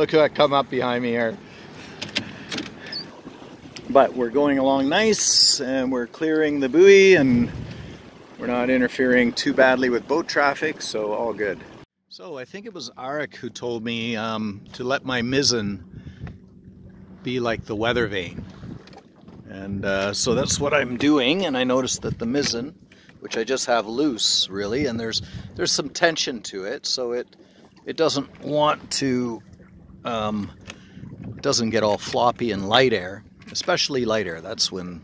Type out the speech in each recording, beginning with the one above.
Look who had come up behind me here. But we're going along nice, and we're clearing the buoy, and we're not interfering too badly with boat traffic, so all good. So I think it was Arik who told me to let my mizzen be like the weather vane. And so that's what I'm doing, and I noticed that the mizzen, which I just have loose really, and there's some tension to it, so it doesn't want to, doesn't get all floppy in light air, especially light air. That's when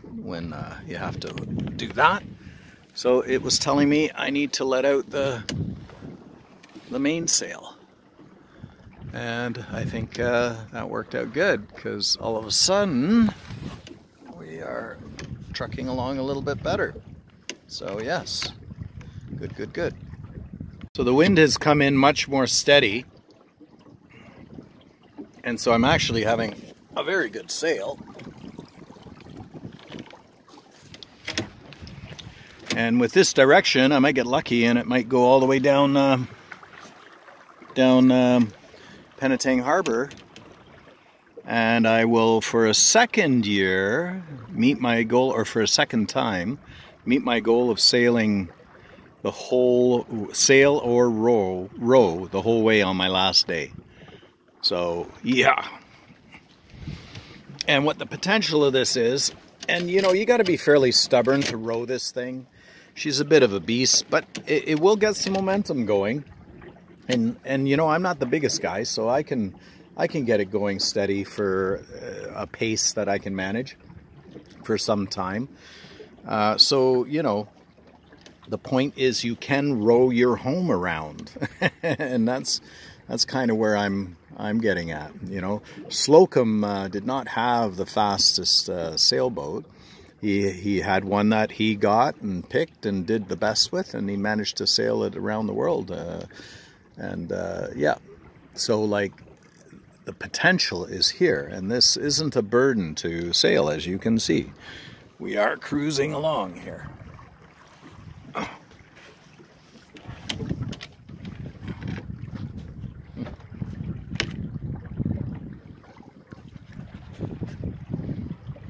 you have to do that. So it was telling me I need to let out the mainsail. And I think that worked out good, because all of a sudden we are trucking along a little bit better. So yes, good, good, good. So the wind has come in much more steady, and so I'm actually having a very good sail. And with this direction, I might get lucky, and it might go all the way down Penetang Harbor, and I will, for a second year, meet my goal, or for a second time, meet my goal of sailing the whole, sail or row the whole way on my last day. So yeah. And what the potential of this is, and you know, you got to be fairly stubborn to row this thing. She's a bit of a beast, but it will get some momentum going. And you know, I'm not the biggest guy, so I can get it going steady for a pace that I can manage for some time. So you know, the point is you can row your home around, and that's kind of where I'm getting at. You know, Slocum did not have the fastest sailboat. He had one that he got and picked and did the best with, and he managed to sail it around the world. Yeah, so like the potential is here, and this isn't a burden to sail, as you can see. We are cruising along here.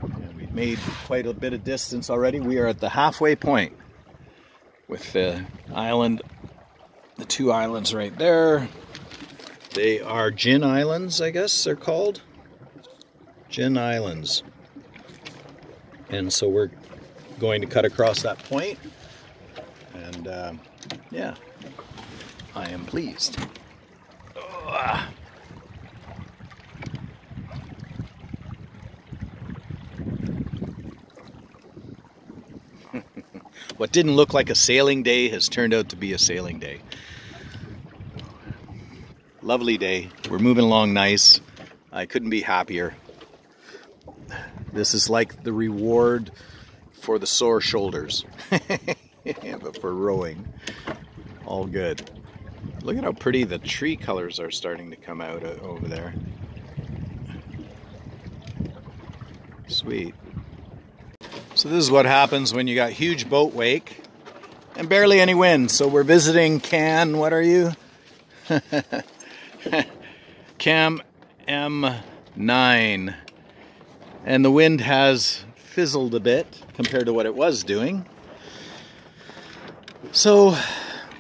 And we've made quite a bit of distance already. We are at the halfway point with the island. The two islands right there, they are Gin Islands, I guess they're called. Gin Islands. And so we're going to cut across that point. And yeah, I am pleased. What didn't look like a sailing day has turned out to be a sailing day. Lovely day. We're moving along nice. I couldn't be happier. This is like the reward for the sore shoulders. But for rowing, all good. Look at how pretty the tree colors are starting to come out over there. Sweet. So this is what happens when you got huge boat wake and barely any wind. So we're visiting Can, what are you? Cam M9. And the wind has fizzled a bit compared to what it was doing. So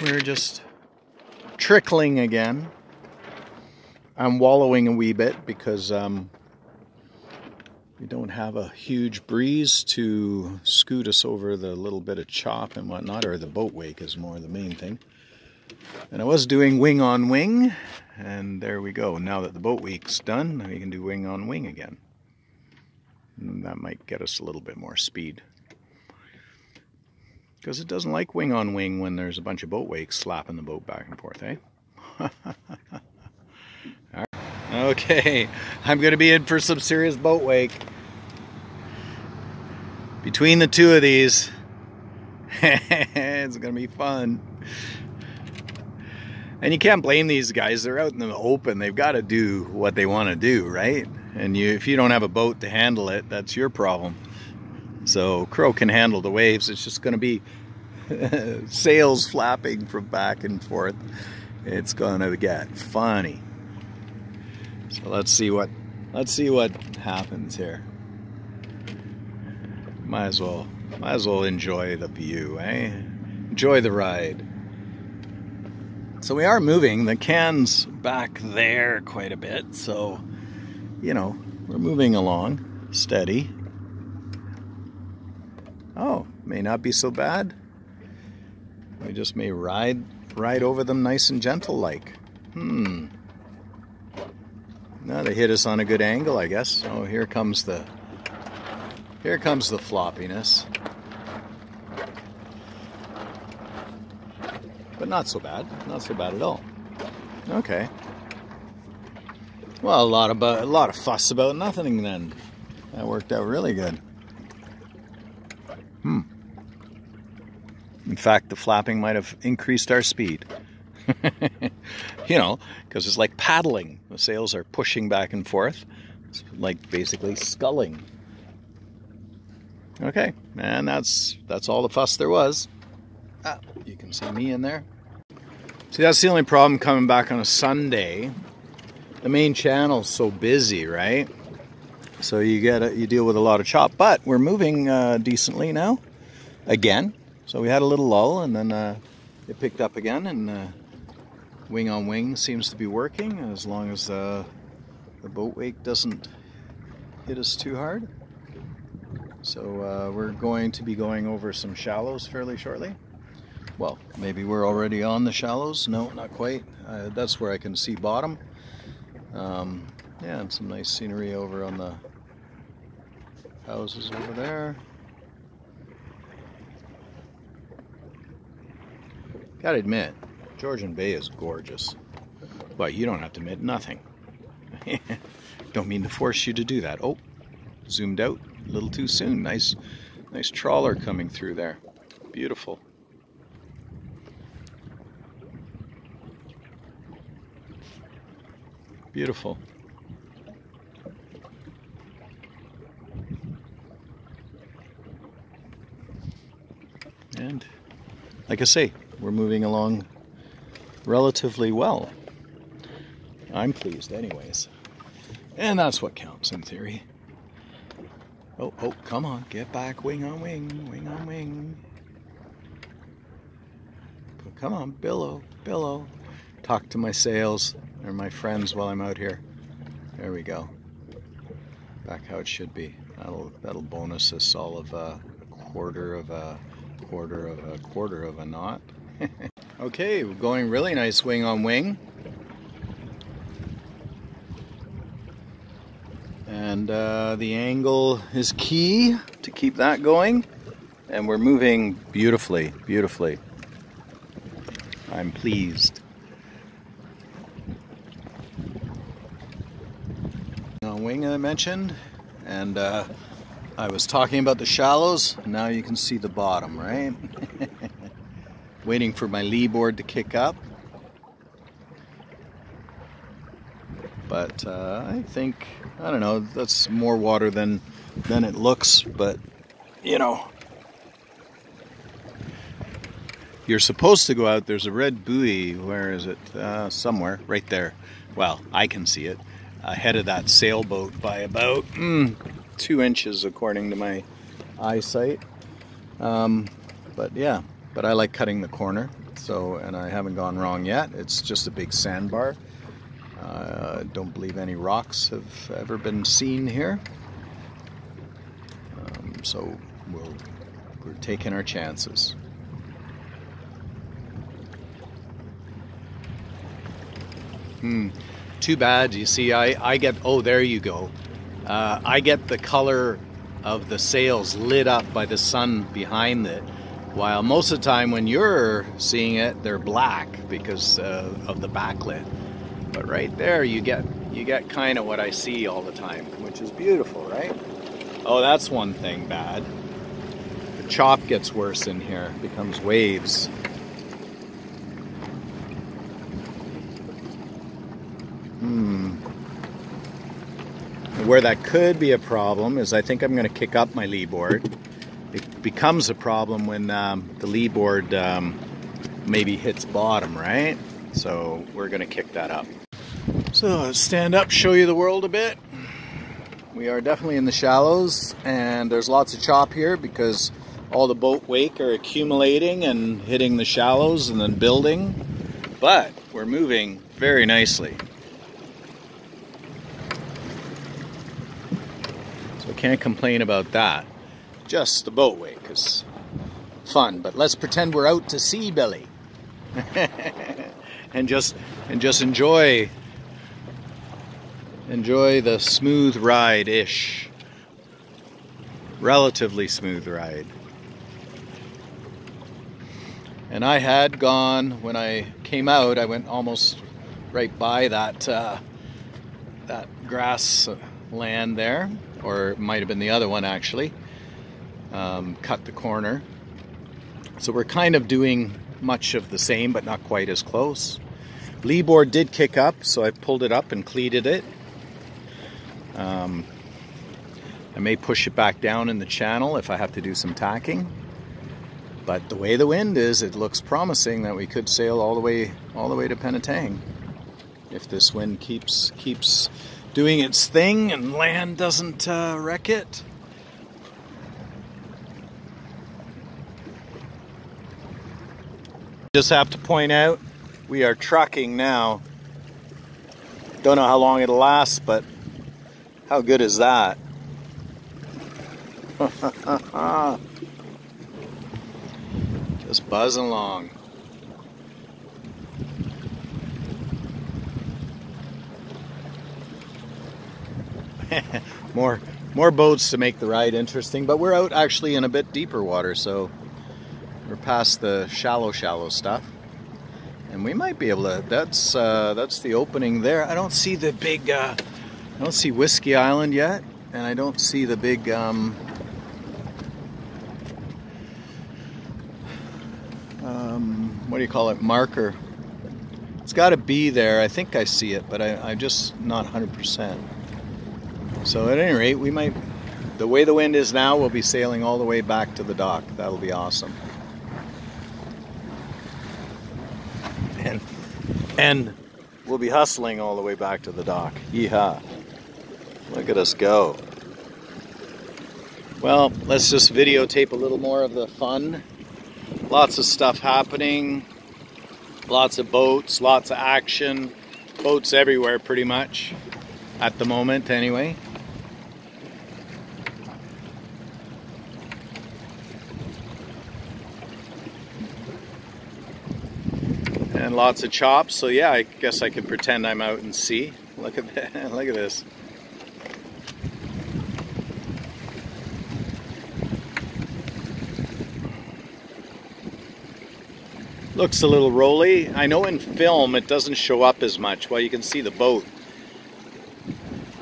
we're just trickling again. I'm wallowing a wee bit because we don't have a huge breeze to scoot us over the little bit of chop and whatnot, or the boat wake is more the main thing. And I was doing wing on wing, and there we go. Now that the boat wake's done, we can do wing on wing again. And that might get us a little bit more speed. Because it doesn't like wing on wing when there's a bunch of boat wakes slapping the boat back and forth, eh? Okay, I'm going to be in for some serious boat wake. Between the two of these, it's going to be fun. And you can't blame these guys. They're out in the open. They've got to do what they want to do, right? And if you don't have a boat to handle it, that's your problem. So Crow can handle the waves. It's just going to be sails flapping from back and forth. It's going to get funny. So let's see what happens here. Might as well enjoy the view, eh? Enjoy the ride. So we are moving. The can's back there quite a bit, so you know, we're moving along steady. Oh, may not be so bad. We just may ride over them nice and gentle like. Now they hit us on a good angle, I guess. Oh, here comes the floppiness. But not so bad. Not so bad at all. Okay. Well, a lot of fuss about nothing then. That worked out really good. In fact, the flapping might have increased our speed. You know, because it's like paddling. The sails are pushing back and forth. It's like basically sculling. Okay, and that's all the fuss there was. You can see me in there. See, that's the only problem coming back on a Sunday. The main channel's so busy, right? So you deal with a lot of chop. But we're moving decently now, again. So we had a little lull, and then it picked up again, and wing on wing seems to be working as long as the boat wake doesn't hit us too hard. So we're going to be going over some shallows fairly shortly. Well, maybe we're already on the shallows. No, not quite. That's where I can see bottom. Yeah, and some nice scenery over on the houses over there. Gotta admit, Georgian Bay is gorgeous. But you don't have to admit nothing. Don't mean to force you to do that. Oh, zoomed out a little too soon. Nice trawler coming through there. Beautiful. Beautiful. And like I say, we're moving along relatively well. I'm pleased anyways. And that's what counts in theory. Oh, come on, get back, wing on wing, wing on wing. Come on, billow, billow. Talk to my sails. They're my friends while I'm out here. There we go. Back how it should be. That'll bonus us all of a quarter of a knot. Okay, we're going really nice wing on wing. And the angle is key to keep that going. And we're moving beautifully, beautifully. I'm pleased. On wing I mentioned, and I was talking about the shallows. Now you can see the bottom, right? Waiting for my lee board to kick up. But I think, I don't know, that's more water than it looks, but you know. You're supposed to go out, there's a red buoy, where is it? Somewhere, right there. Well, I can see it. Ahead of that sailboat by about 2 inches according to my eyesight. But yeah, but I like cutting the corner, so, and I haven't gone wrong yet. It's just a big sandbar. Don't believe any rocks have ever been seen here. So we're taking our chances. Too bad, you see, I get, oh, there you go. I get the color of the sails lit up by the sun behind it, while most of the time when you're seeing it, they're black because of the backlit. But right there, you get kind of what I see all the time, which is beautiful, right? Oh, that's one thing bad. The chop gets worse in here, it becomes waves. Where that could be a problem is I think I'm going to kick up my lee board. It becomes a problem when the lee board maybe hits bottom, right? So we're going to kick that up. So let's stand up, show you the world a bit. We are definitely in the shallows, and there's lots of chop here because all the boat wake are accumulating and hitting the shallows and then building. But we're moving very nicely. So I can't complain about that. Just the boat wake is fun, but let's pretend we're out to sea, Billy. and just enjoy the smooth ride-ish. Relatively smooth ride. And I had gone, when I came out, I went almost right by that that grass land there, or it might have been the other one actually. Cut the corner. So we're kind of doing much of the same, but not quite as close. Lee board did kick up, so I pulled it up and cleated it. I may push it back down in the channel if I have to do some tacking. But the way the wind is, it looks promising that we could sail all the way to Penetang. If this wind keeps doing its thing and land doesn't wreck it. Just have to point out, we are trucking now. Don't know how long it'll last, but how good is that? Just buzzing along. more boats to make the ride interesting, but we're out actually in a bit deeper water, so we're past the shallow stuff, and we might be able to. That's the opening there. I don't see the big. I don't see Whiskey Island yet, and I don't see the big. What do you call it? Marker. It's got to be there. I think I see it, but I'm just not 100%. So at any rate, we might. The way the wind is now, we'll be sailing all the way back to the dock. That'll be awesome. And we'll be hustling all the way back to the dock. Yeehaw. Look at us go. Well, let's just videotape a little more of the fun. Lots of stuff happening. Lots of boats, lots of action. Boats everywhere pretty much. At the moment anyway. And lots of chops, so yeah, I guess I could pretend I'm out in sea. Look at that. Look at this. Looks a little rolly. I know in film it doesn't show up as much. Well, you can see the boat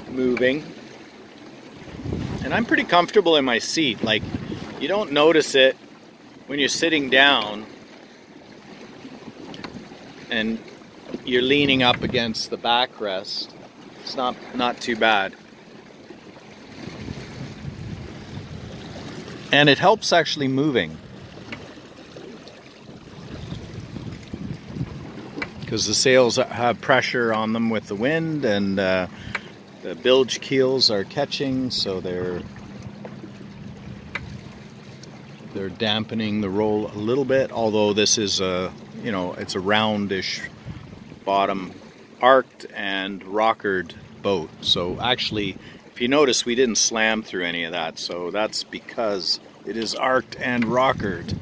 moving. And I'm pretty comfortable in my seat. Like, you don't notice it when you're sitting down and you're leaning up against the backrest. It's not too bad. And it helps actually moving. Because the sails have pressure on them with the wind, and the bilge keels are catching, so they're dampening the roll a little bit. Although this is a, you know, it's a roundish bottom, arced and rockered boat. So actually, if you notice, we didn't slam through any of that. So that's because it is arced and rockered.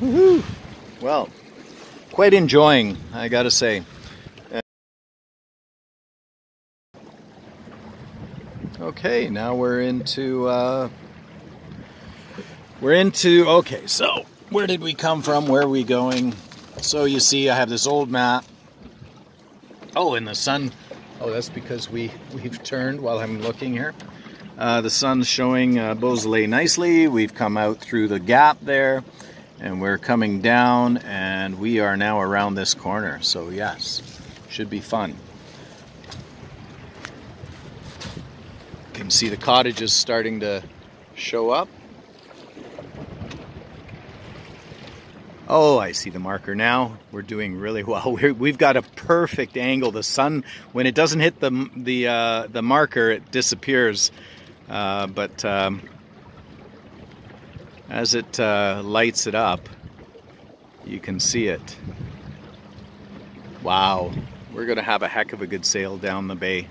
Woohoo! Well, quite enjoying, I gotta say. Okay, now we're into, okay, so where did we come from? Where are we going? So you see, I have this old map. Oh, and the sun, oh, that's because we've turned while I'm looking here. The sun's showing Beausoleil nicely. We've come out through the gap there, and we're coming down, and we are now around this corner. So yes, should be fun. can see the cottages starting to show up. Oh, I see the marker now. We're doing really well. We've got a perfect angle. The sun, when it doesn't hit the marker, it disappears. But as it lights it up, you can see it. Wow, we're gonna have a heck of a good sail down the bay.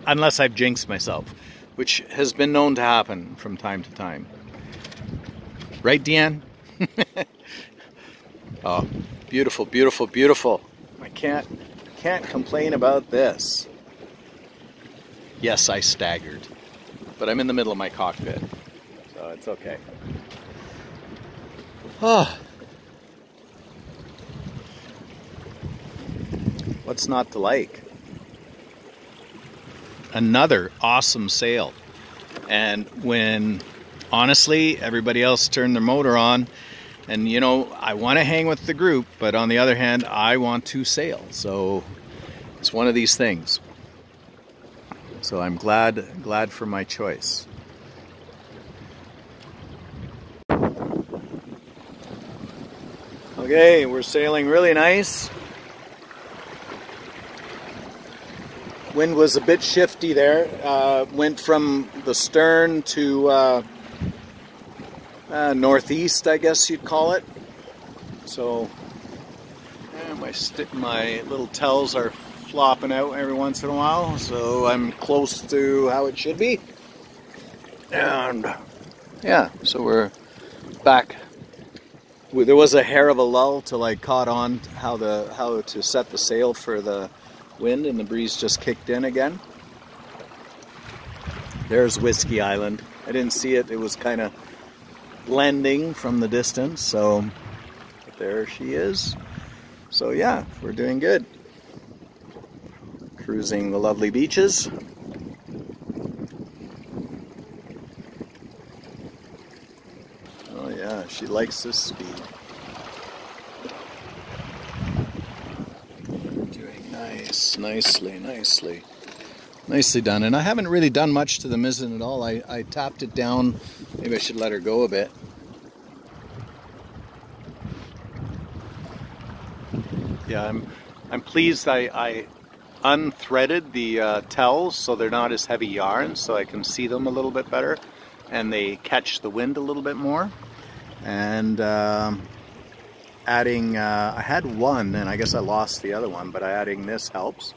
Unless I've jinxed myself, which has been known to happen from time to time. Right, Deanne? Oh, beautiful, beautiful, beautiful. I can't complain about this. Yes, I staggered, but I'm in the middle of my cockpit, so it's okay. Oh. What's not to like? Another awesome sail. And when, honestly, everybody else turned their motor on, and you know, I want to hang with the group, but on the other hand, I want to sail. So it's one of these things. So I'm glad for my choice. Okay, we're sailing really nice. Wind was a bit shifty there. Went from the stern to northeast, I guess you'd call it. So yeah, my little tells are flopping out every once in a while, so I'm close to how it should be. And yeah, so we're back. There was a hair of a lull till I caught on how to set the sail for the wind, and the breeze just kicked in again. There's Whiskey Island. I didn't see it. It was kind of blending from the distance, so there she is. So yeah, we're doing good. Cruising the lovely beaches. Oh yeah, she likes this speed. Doing nice, nicely done. And I haven't really done much to the mizzen at all. I tapped it down. Maybe I should let her go a bit. Yeah, I'm pleased I unthreaded the tells so they're not as heavy yarn, so I can see them a little bit better and they catch the wind a little bit more. And adding, I had one and I guess I lost the other one, but adding this helps.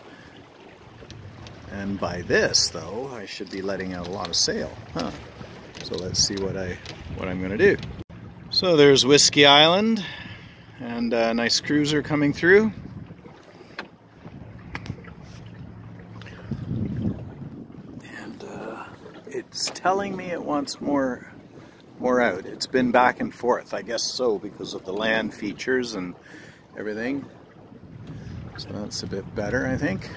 And by this though, I should be letting out a lot of sail. Huh. So let's see what I'm gonna do. So there's Whiskey Island and a nice cruiser coming through. And it's telling me it wants more out. It's been back and forth, I guess so, because of the land features and everything. So that's a bit better, I think.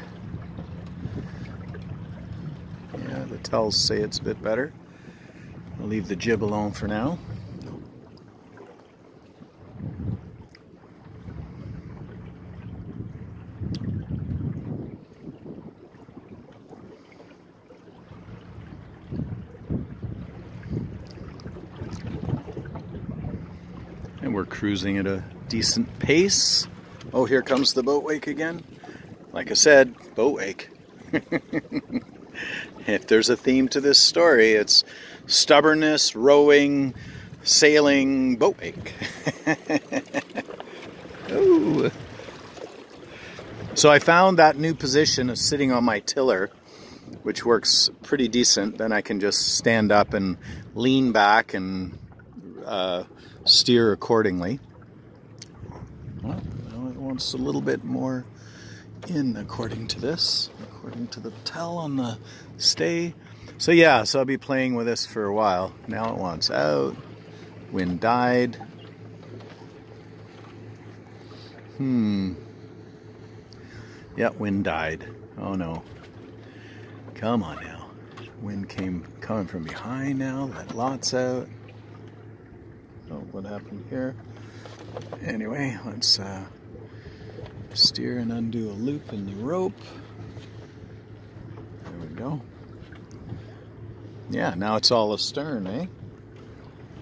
Yeah, the tells say it's a bit better. I'll leave the jib alone for now. And we're cruising at a decent pace. Oh, here comes the boat wake again. Like I said, boat wake. If there's a theme to this story, it's stubbornness, rowing, sailing, boat wake. Ooh. So I found that new position of sitting on my tiller, which works pretty decent. Then I can just stand up and lean back and steer accordingly. Well, now it wants a little bit more in according to this, according to the tell on the stay. So yeah, so I'll be playing with this for a while. Now it wants out. Wind died. Yeah, wind died. Oh no. Come on now. Wind coming from behind now. Let lots out. Oh, what happened here? Anyway, let's steer and undo a loop in the rope. There we go. Yeah, now it's all astern, eh?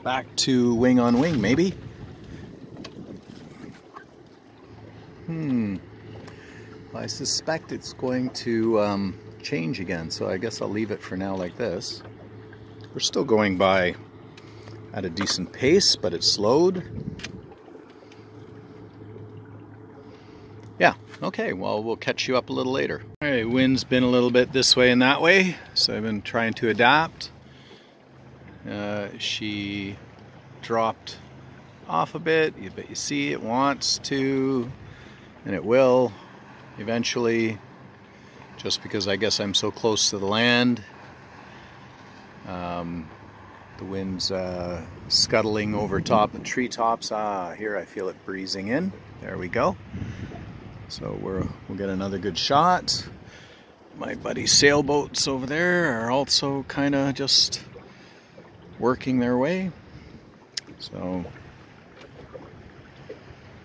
Back to wing on wing, maybe? I suspect it's going to change again, so I guess I'll leave it for now like this. We're still going by at a decent pace, but it's slowed. Yeah, okay, well, we'll catch you up a little later. All right, wind's been a little bit this way and that way, so I've been trying to adapt. She dropped off a bit, but you see it wants to, and it will eventually, just because I guess I'm so close to the land. The wind's scuttling over top the treetops. Here I feel it breezing in. There we go. So we'll get another good shot. My buddy's sailboats over there are also kind of just working their way. So,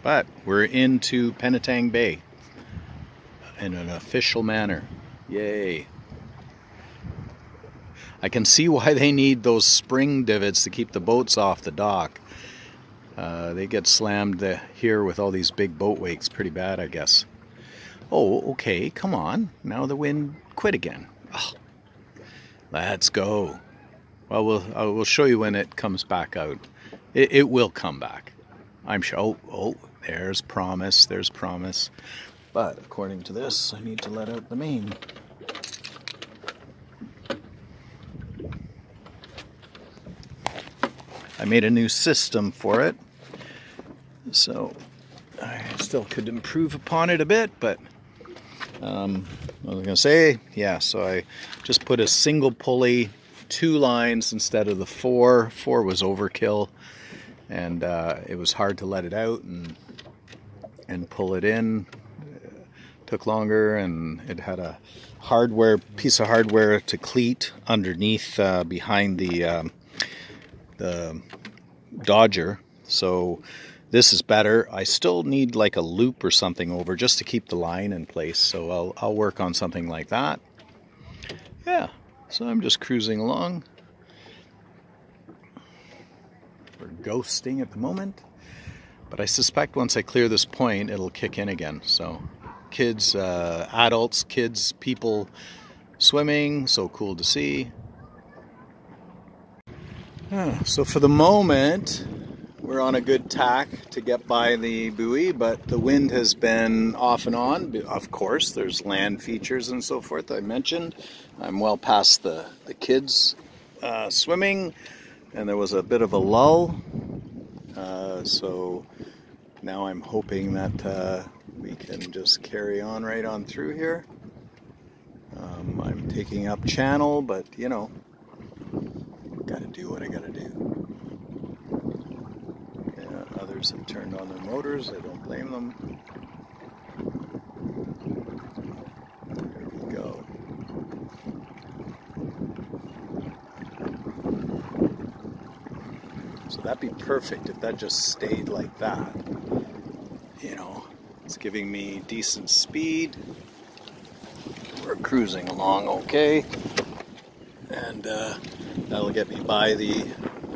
but we're into Penetang Bay in an official manner. Yay. I can see why they need those spring divots to keep the boats off the dock. They get slammed here with all these big boat wakes pretty bad, I guess. Oh, okay, come on. Now the wind quit again. Oh, let's go. Well, we'll show you when it comes back out. It will come back, I'm sure. Oh, there's promise, there's promise. But according to this, I need to let out the main. I made a new system for it, so I still could improve upon it a bit, but I was going to say, yeah, so I just put a single pulley, 2 lines instead of the 4. 4 was overkill, and it was hard to let it out and pull it in. It took longer, and it had a piece of hardware to cleat underneath behind the Dodger, so this is better. I still need like a loop or something over just to keep the line in place, so I'll work on something like that. Yeah, so I'm just cruising along. We're ghosting at the moment, but I suspect once I clear this point it'll kick in again. So kids, adults, kids, people swimming, so cool to see. So for the moment, we're on a good tack to get by the buoy, but the wind has been off and on. Of course, there's land features and so forth I mentioned. I'm well past the kids swimming, and there was a bit of a lull. So now I'm hoping that we can just carry on right on through here. I'm taking up channel, but you know, gotta do what I gotta do. Yeah, others have turned on their motors. I don't blame them. There we go. So that'd be perfect if that just stayed like that. You know, it's giving me decent speed. We're cruising along okay. And that'll get me by the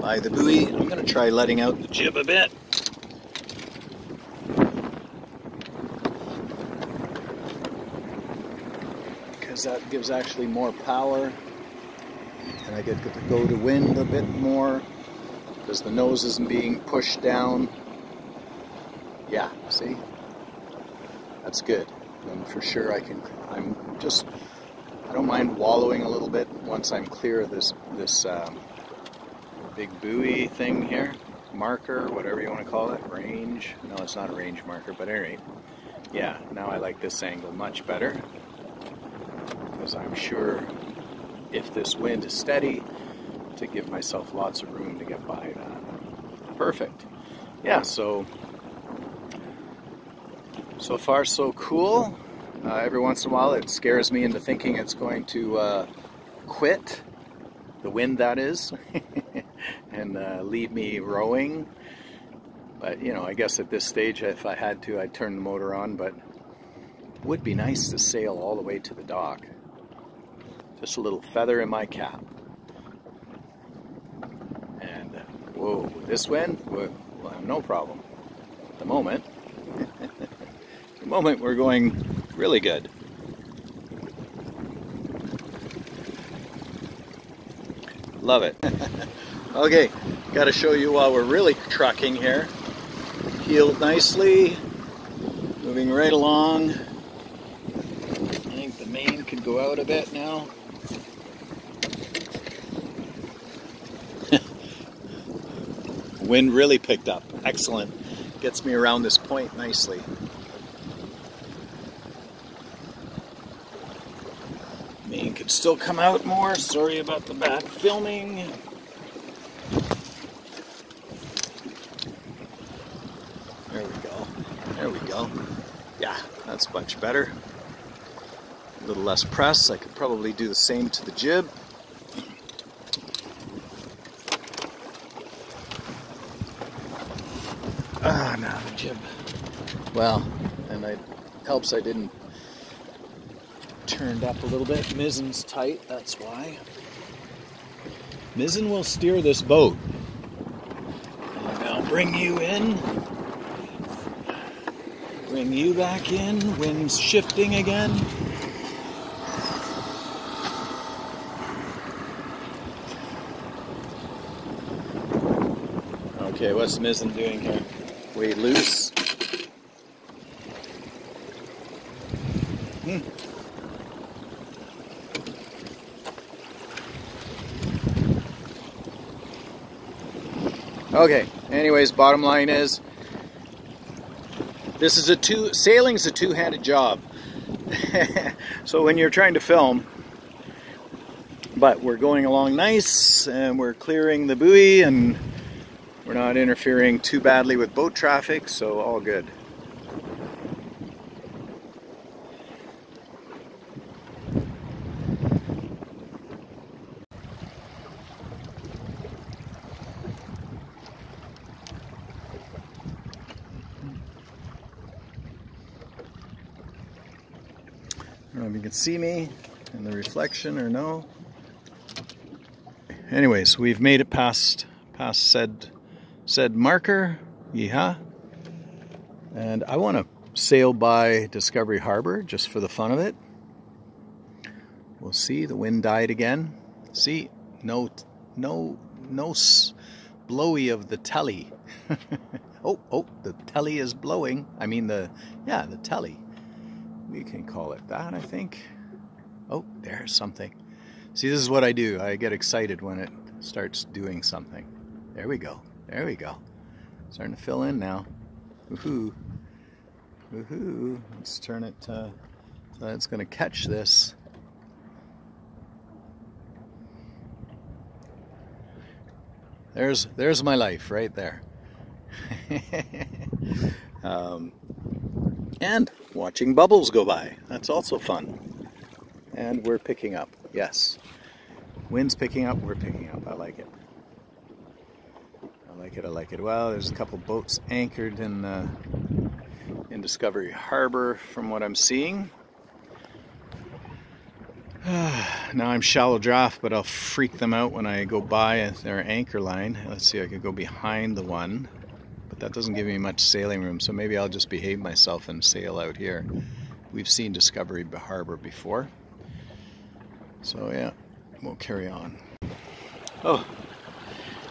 buoy. I'm going to try letting out the jib a bit. Because that gives actually more power. And I get to go to wind a bit more. Because the nose isn't being pushed down. Yeah, see? That's good. And for sure I don't mind wallowing a little bit once I'm clear of this big buoy thing here. Marker, whatever you want to call it. Range. No, it's not a range marker, but anyway. Yeah, now I like this angle much better. Because I'm sure if this wind is steady, to give myself lots of room to get by that. Perfect. Yeah, so far so cool. Every once in a while it scares me into thinking it's going to quit, the wind that is, and leave me rowing. But you know, I guess at this stage if I had to I'd turn the motor on, but it would be nice to sail all the way to the dock. Just a little feather in my cap. Whoa, this wind? We'll have no problem. At the moment. At the moment we're going really good. Love it. Okay, got to show you while we're really trucking here. Heeled nicely, moving right along. I think the main could go out a bit now. Wind really picked up. Excellent. Gets me around this point nicely. Main could still come out more. Sorry about the bad filming. There we go. There we go. Yeah, that's much better. A little less press. I could probably do the same to the jib. Ah, now the jib. Well, and it helps I didn't turned up a little bit. Mizzen's tight, that's why. Mizzen will steer this boat. And I'll bring you in. Bring you back in. Wind's shifting again. Okay, what's Mizzen doing here? Way loose. Okay, anyways, bottom line is this is sailing's a two-handed job. So when you're trying to film, but we're going along nice and we're clearing the buoy and we're not interfering too badly with boat traffic, so all good. I don't know if you can see me in the reflection or no. Anyways, we've made it past said marker. Yeehaw. And I want to sail by Discovery Harbor just for the fun of it. We'll see. The wind died again. See, no blowy of the telly. oh, the telly is blowing. I mean the telly. We can call it that, I think. Oh, there's something. See, this is what I do. I get excited when it starts doing something. There we go. There we go. Starting to fill in now. Woohoo. Woohoo. Let's turn it so it's going to catch this. There's my life right there. And watching bubbles go by. That's also fun. And we're picking up. Yes. Wind's picking up. We're picking up. I like it. I like it. I like it. Well, there's a couple boats anchored in Discovery Harbor from what I'm seeing. Now I'm shallow draft, but I'll freak them out when I go by their anchor line. Let's see, I could go behind the one, but that doesn't give me much sailing room, so maybe I'll just behave myself and sail out here. We've seen Discovery Harbor before. So yeah, we'll carry on. Oh,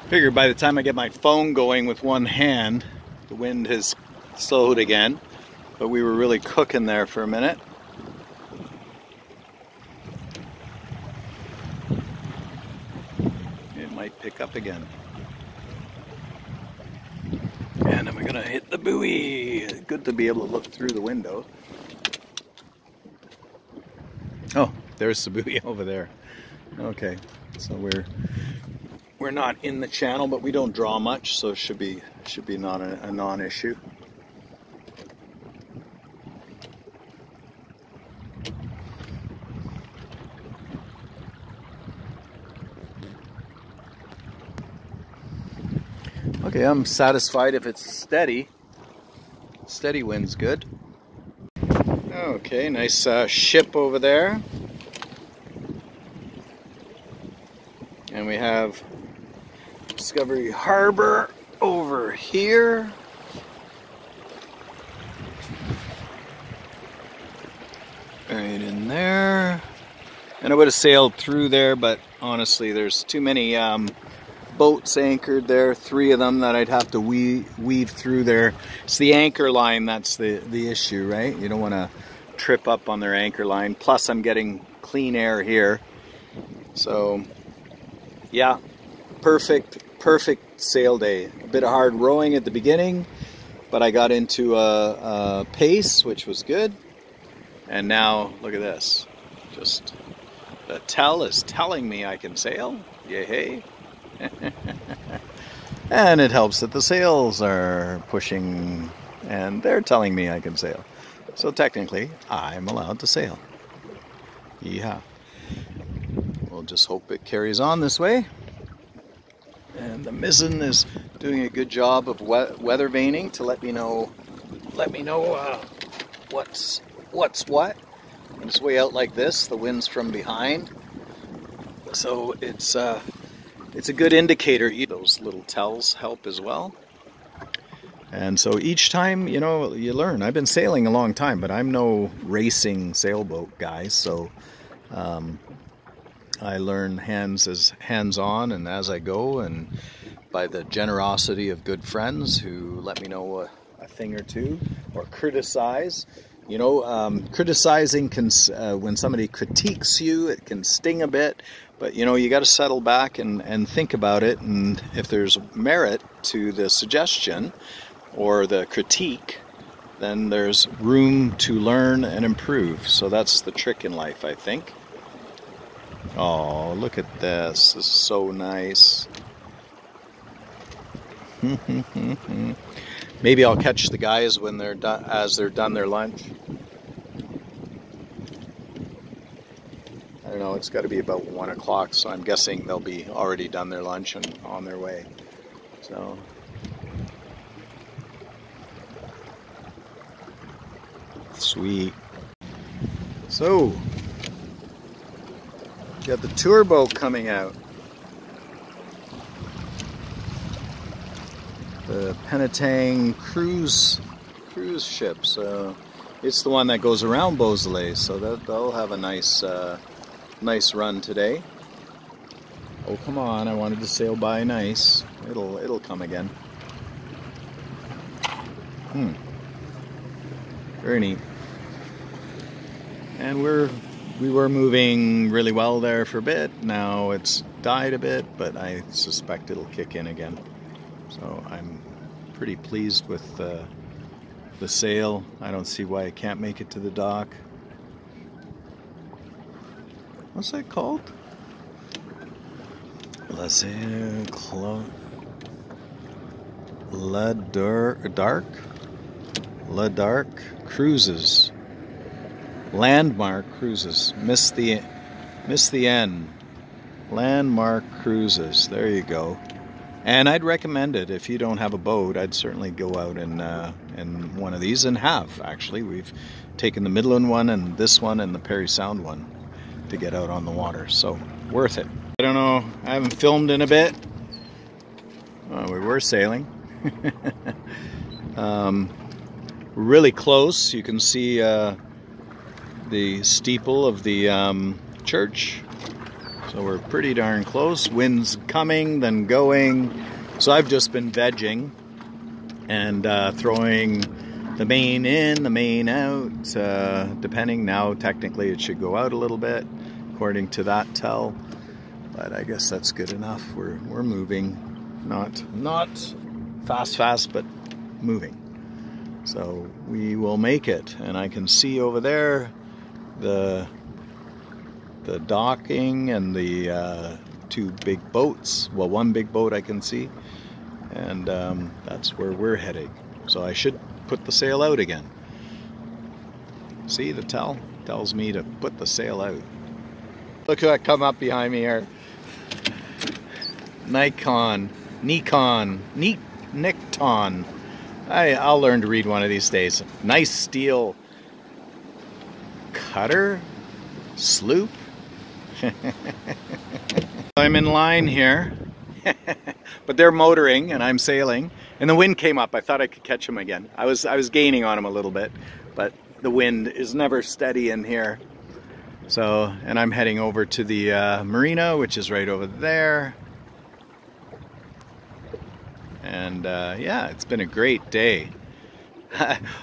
figure by the time I get my phone going with one hand, the wind has slowed again, but we were really cooking there for a minute. It might pick up again. And I'm gonna hit the buoy. Good to be able to look through the window. Oh, there's the buoy over there. Okay, so we're not in the channel, but we don't draw much, so it should be not a non-issue. Okay, I'm satisfied if it's steady. Steady wind's good. Okay, nice ship over there. And we have Discovery Harbor over here. Right in there. And I would have sailed through there, but honestly there's too many boats anchored there, 3 of them, that I'd have to weave through there. It's the anchor line that's the issue, right? You don't want to trip up on their anchor line. Plus I'm getting clean air here. So yeah, perfect sail day. A bit of hard rowing at the beginning, but I got into a pace, which was good. And now look at this. Just the tell is telling me I can sail. Yay. And it helps that the sails are pushing and they're telling me I can sail. So technically, I'm allowed to sail. Yeah. We'll just hope it carries on this way. And the mizzen is doing a good job of weather vaning to let me know what's what. When it's way out like this, the wind's from behind. So it's a good indicator. Those little tells help as well. And so each time, you know, you learn. I've been sailing a long time, but I'm no racing sailboat guy. So I learn hands-on and as I go, and by the generosity of good friends who let me know a thing or two, or criticize. You know, criticizing can, when somebody critiques you, it can sting a bit, but you know, you got to settle back and think about it, and if there's merit to the suggestion or the critique, then there's room to learn and improve. So that's the trick in life, I think. Oh, look at this. This is so nice. Maybe I'll catch the guys when they're done, as they're done their lunch. I don't know, it's got to be about 1 o'clock, so I'm guessing they'll be already done their lunch and on their way. So sweet. So got the tour boat coming out. The Penetang cruise ship. So it's the one that goes around Beausoleil. So they'll have a nice run today. Oh come on! I wanted to sail by nice. It'll come again. Very neat. And we were moving really well there for a bit. Now it's died a bit, but I suspect it'll kick in again. So I'm pretty pleased with the sail. I don't see why I can't make it to the dock. What's that called? La Dark Cruises. Landmark Cruises. Missed the N. Landmark Cruises. There you go. And I'd recommend it if you don't have a boat. I'd certainly go out in one of these, and have actually. We've taken the Midland one and this one and the Parry Sound one to get out on the water. So worth it. I don't know. I haven't filmed in a bit. We were sailing. Really close. You can see the steeple of the church. So we're pretty darn close. Wind's coming, then going. So I've just been vegging and throwing the main in, the main out, depending. Now technically it should go out a little bit according to that tell, but I guess that's good enough. We're moving, not fast, but moving. So we will make it. And I can see over there the docking and the 2 big boats. Well, 1 big boat I can see, and that's where we're heading. So I should put the sail out again. See, the tell tells me to put the sail out. Look who that come up behind me here. Nikon. I'll learn to read one of these days. Nice steel cutter, sloop. I'm in line here. but they're motoring and I'm sailing, and the wind came up. I thought I could catch them again. I was gaining on them a little bit, but the wind is never steady in here. So, and I'm heading over to the marina, which is right over there. And yeah, it's been a great day.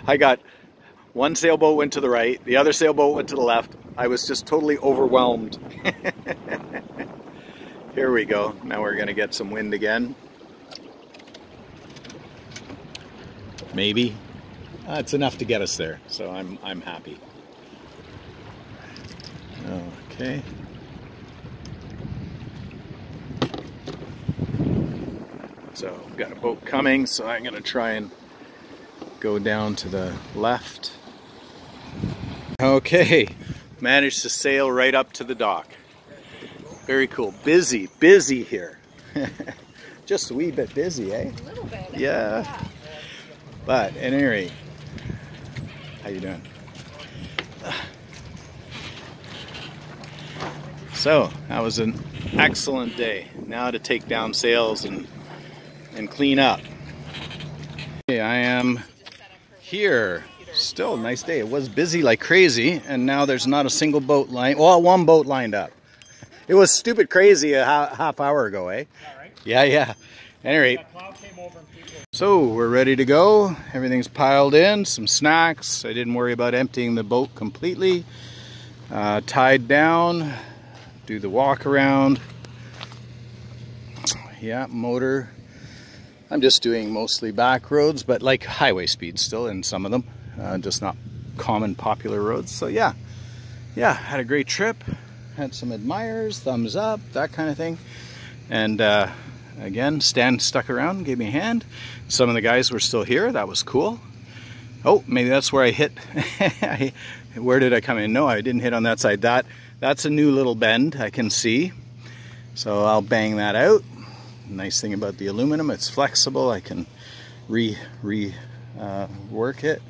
I got one sailboat went to the right, the other sailboat went to the left. I was just totally overwhelmed. Here we go. Now we're gonna get some wind again. Maybe. It's enough to get us there, so I'm happy. Okay. So we've got a boat coming, so I'm gonna try and go down to the left. Okay, managed to sail right up to the dock. Very cool. Busy here. Just a wee bit busy, eh? A little bit. Yeah. But at any rate, how you doing? So that was an excellent day. Now to take down sails and clean up. Okay, I am here. Still a nice day. It was busy like crazy, and now there's not a single boat line. Well, one boat lined up. It was stupid crazy a half hour ago, eh? Yeah, yeah. At any rate, so we're ready to go. Everything's piled in, some snacks. I didn't worry about emptying the boat completely. Tied down, do the walk around. Yeah, motor. I'm just doing mostly back roads, but like highway speed still in some of them. Just not common popular roads. So yeah, had a great trip. Had some admirers, thumbs up, that kind of thing. And again, Stan stuck around, gave me a hand. Some of the guys were still here. That was cool. Oh, maybe that's where I hit. Where did I come in? No, I didn't hit on that side. That's a new little bend I can see. So I'll bang that out. Nice thing about the aluminum, it's flexible. I can work it.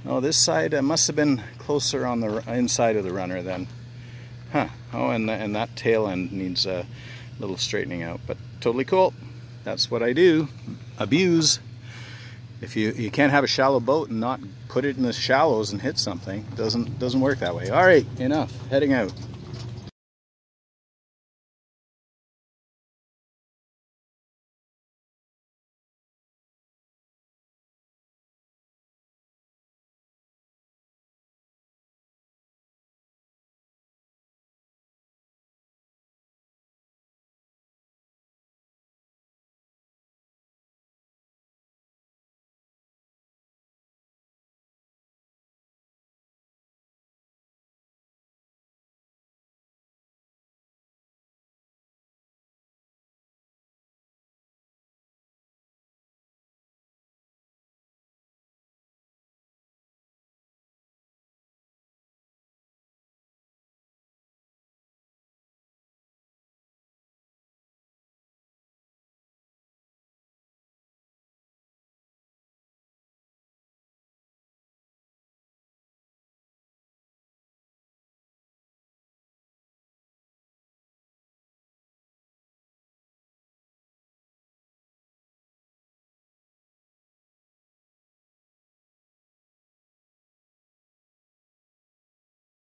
Oh, this side must have been closer on the inside of the runner then. Huh. Oh, and that tail end needs a little straightening out, but totally cool. That's what I do. Abuse. If you can't have a shallow boat and not put it in the shallows and hit something, it doesn't work that way. All right, enough. Heading out.